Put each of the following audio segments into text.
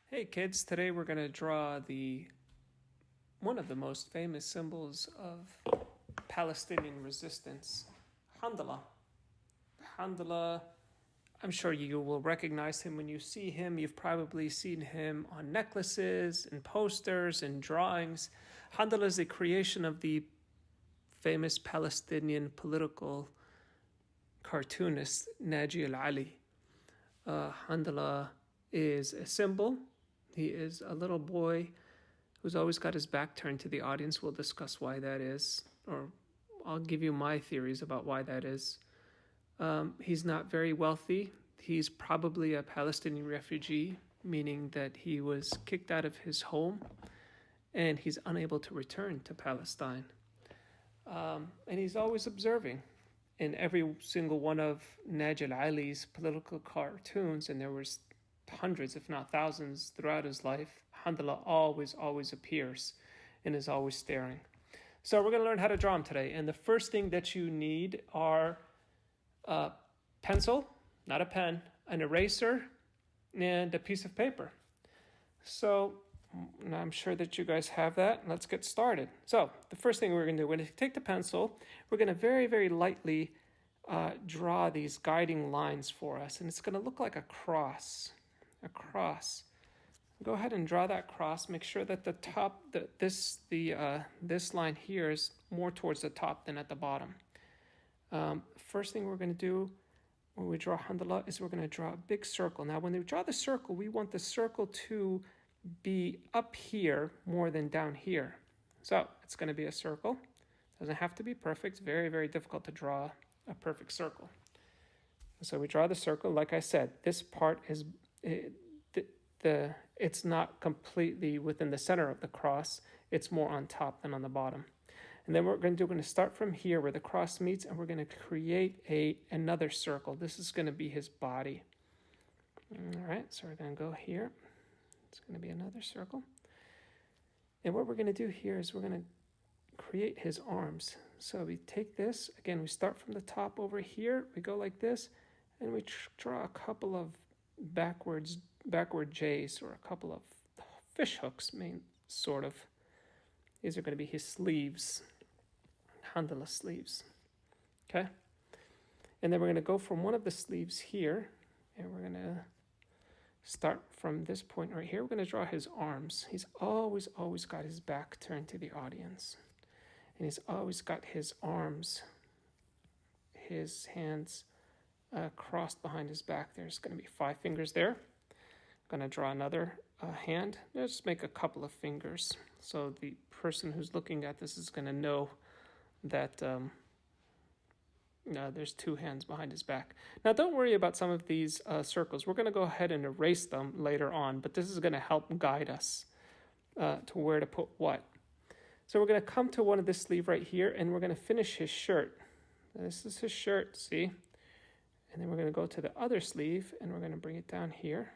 Hey kids, today we're going to draw one of the most famous symbols of Palestinian resistance, Handala. Handala, I'm sure you will recognize him when you see him. You've probably seen him on necklaces and posters and drawings. Handala is a creation of the famous Palestinian political cartoonist Naji al-Ali. Handala is a symbol. He is a little boy who's always got his back turned to the audience. We'll discuss why that is, or I'll give you my theories about why that is. He's not very wealthy. He's probably a Palestinian refugee, meaning that he was kicked out of his home and he's unable to return to Palestine. And he's always observing. In every single one of Naji al-Ali's political cartoons, and there was hundreds, if not thousands, throughout his life, Handala always appears and is always staring. So we're going to learn how to draw him today. And the first thing that you need are a pencil, not a pen, an eraser, and a piece of paper. So I'm sure that you guys have that. Let's get started. So the first thing we're going to do, we're going to take the pencil. We're going to very, very lightly draw these guiding lines for us. And it's going to look like a cross. A cross. Go ahead and draw that cross. Make sure that the top, this line here is more towards the top than at the bottom. First thing we're going to do when we draw Handala is we're going to draw a big circle. Now, when we draw the circle, we want the circle to be up here more than down here. So it's going to be a circle. Doesn't have to be perfect. It's very, very difficult to draw a perfect circle. So we draw the circle. Like I said, this part is it's not completely within the center of the cross. It's more on top than on the bottom. And then what we're going to do, we're going to start from here where the cross meets, and we're going to create another circle. This is going to be his body. All right, so we're going to go here. It's going to be another circle. And what we're going to do here is we're going to create his arms. So we take this, again, we start from the top over here, we go like this, and we draw a couple of backward J's, or a couple of fish hooks, sort of. These are going to be his sleeves, Handala sleeves. Okay? And then we're going to go from one of the sleeves here, and we're going to start from this point right here. We're going to draw his arms. He's always got his back turned to the audience. And he's always got his arms, his hands crossed behind his back. There's going to be 5 fingers there. I'm going to draw another hand. Let's make a couple of fingers. So the person who's looking at this is going to know that there's 2 hands behind his back. Now, don't worry about some of these circles. We're going to go ahead and erase them later on, but this is going to help guide us to where to put what. So we're going to come to one of this sleeve right here, and we're going to finish his shirt. This is his shirt, see? And then we're going to go to the other sleeve, and we're going to bring it down here.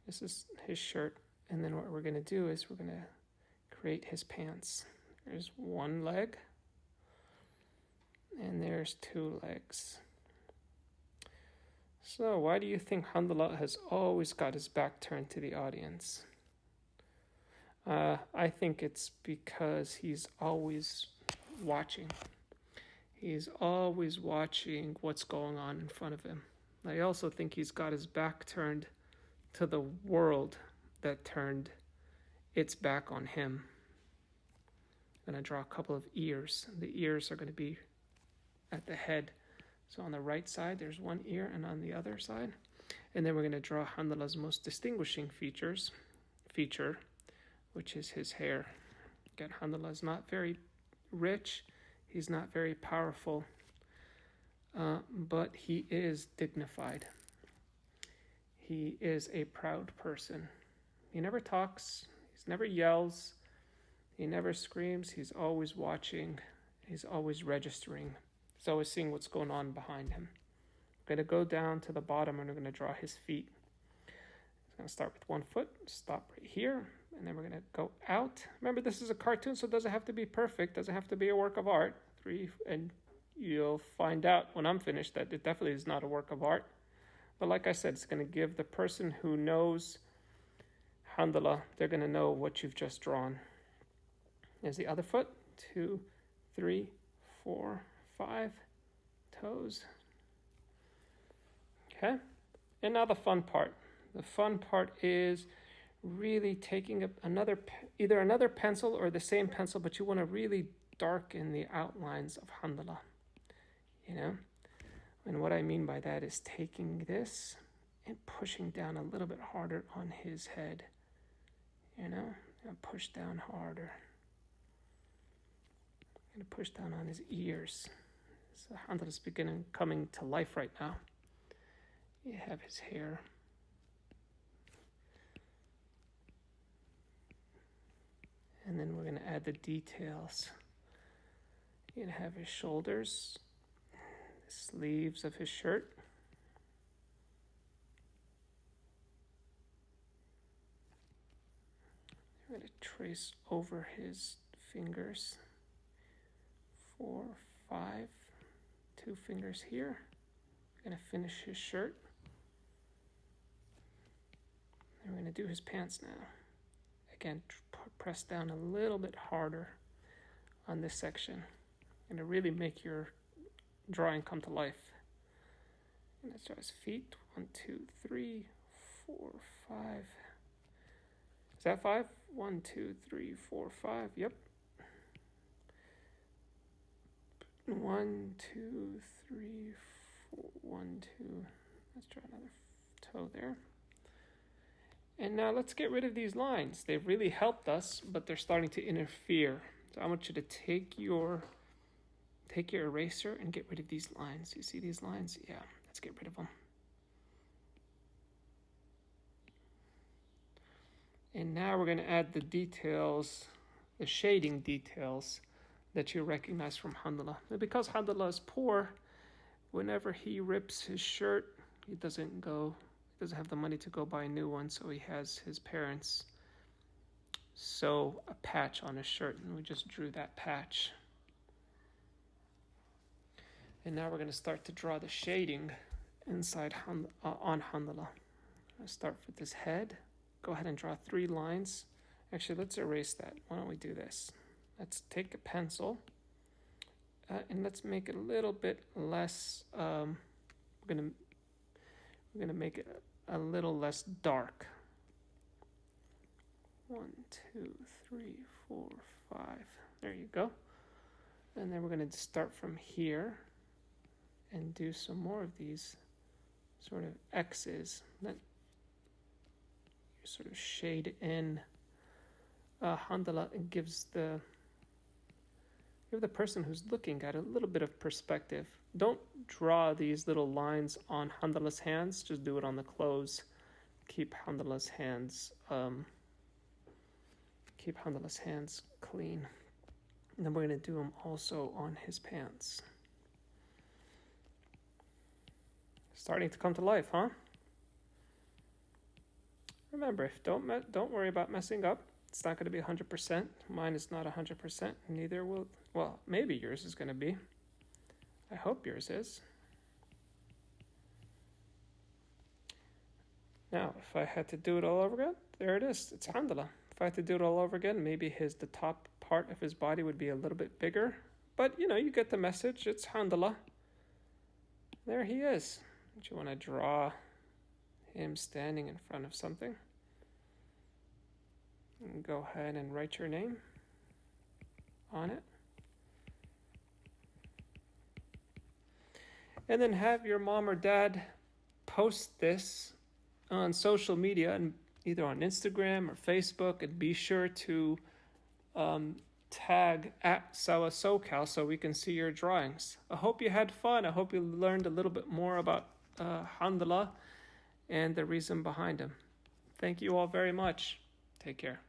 This is his shirt. And then what we're going to do is we're going to create his pants. There's 1 leg. And there's 2 legs. So why do you think Handala has always got his back turned to the audience? I think it's because he's always watching. He's always watching what's going on in front of him. I also think he's got his back turned to the world that turned its back on him. I'm going to draw a couple of ears. The ears are going to be at the head. So on the right side, there's 1 ear, and on the other side. And then we're going to draw Handala's most distinguishing feature, which is his hair. Again, Handala is not very rich. He's not very powerful, but he is dignified. He is a proud person. He never talks. He never yells. He never screams. He's always watching. He's always registering. He's always seeing what's going on behind him. We're going to go down to the bottom, and we're going to draw his feet. He's going to start with 1 foot, stop right here, and then we're going to go out. Remember, this is a cartoon, so it doesn't have to be perfect. It doesn't have to be a work of art. And you'll find out when I'm finished that it definitely is not a work of art. But like I said, it's going to give the person who knows Handala, they're going to know what you've just drawn. There's the other foot. 2, 3, 4, 5 toes. Okay? And now the fun part. The fun part is really taking either another pencil or the same pencil, but you want to really darken the outlines of Handala. You know? And what I mean by that is taking this and pushing down a little bit harder on his head. You know? And push down harder. I'm going to push down on his ears. So Handala's coming to life right now. You have his hair. And then we're going to add the details. You're going to have his shoulders, the sleeves of his shirt. You're going to trace over his fingers. 4, 5, 2 fingers here. We're going to finish his shirt. And we're going to do his pants now. Again, press down a little bit harder on this section. And to really make your drawing come to life. And let's draw his feet. 1, 2, 3, 4, 5. Is that 5? 1, 2, 3, 4, 5. Yep. 1, 2, 3, 4. 1, 2. Let's draw another toe there. And now let's get rid of these lines. They've really helped us, but they're starting to interfere. So I want you to take your eraser and get rid of these lines. You see these lines? Yeah, let's get rid of them. And now we're going to add the details, the shading details that you recognize from Handala. And because Handala is poor, whenever he rips his shirt, he doesn't have the money to go buy a new one, so he has his parents sew a patch on his shirt, and we just drew that patch. And now we're going to start to draw the shading inside on Handala. Let's start with his head. Go ahead and draw 3 lines. Actually, let's erase that. Why don't we do this? Let's take a pencil and let's make it a little bit less. We're gonna make it a little less dark. 1, 2, 3, 4, 5. There you go. And then we're going to start from here and do some more of these sort of X's that you sort of shade in. Handala gives the person who's looking at it a little bit of perspective. Don't draw these little lines on Handala's hands. Just do it on the clothes. Keep Handala's hands clean. And then we're going to do them also on his pants. Starting to come to life, huh? Remember, don't worry about messing up. It's not going to be 100%. Mine is not 100%. Neither will. Well, maybe yours is going to be. I hope yours is. Now, if I had to do it all over again, there it is. It's Handala. If I had to do it all over again, maybe the top part of his body would be a little bit bigger. But, you get the message. It's Handala. There he is. Do you want to draw him standing in front of something? And go ahead and write your name on it. And then have your mom or dad post this on social media, and either on Instagram or Facebook, and be sure to tag @SawaSoCal so we can see your drawings. I hope you had fun. I hope you learned a little bit more about Handala and the reason behind him. Thank you all very much. Take care.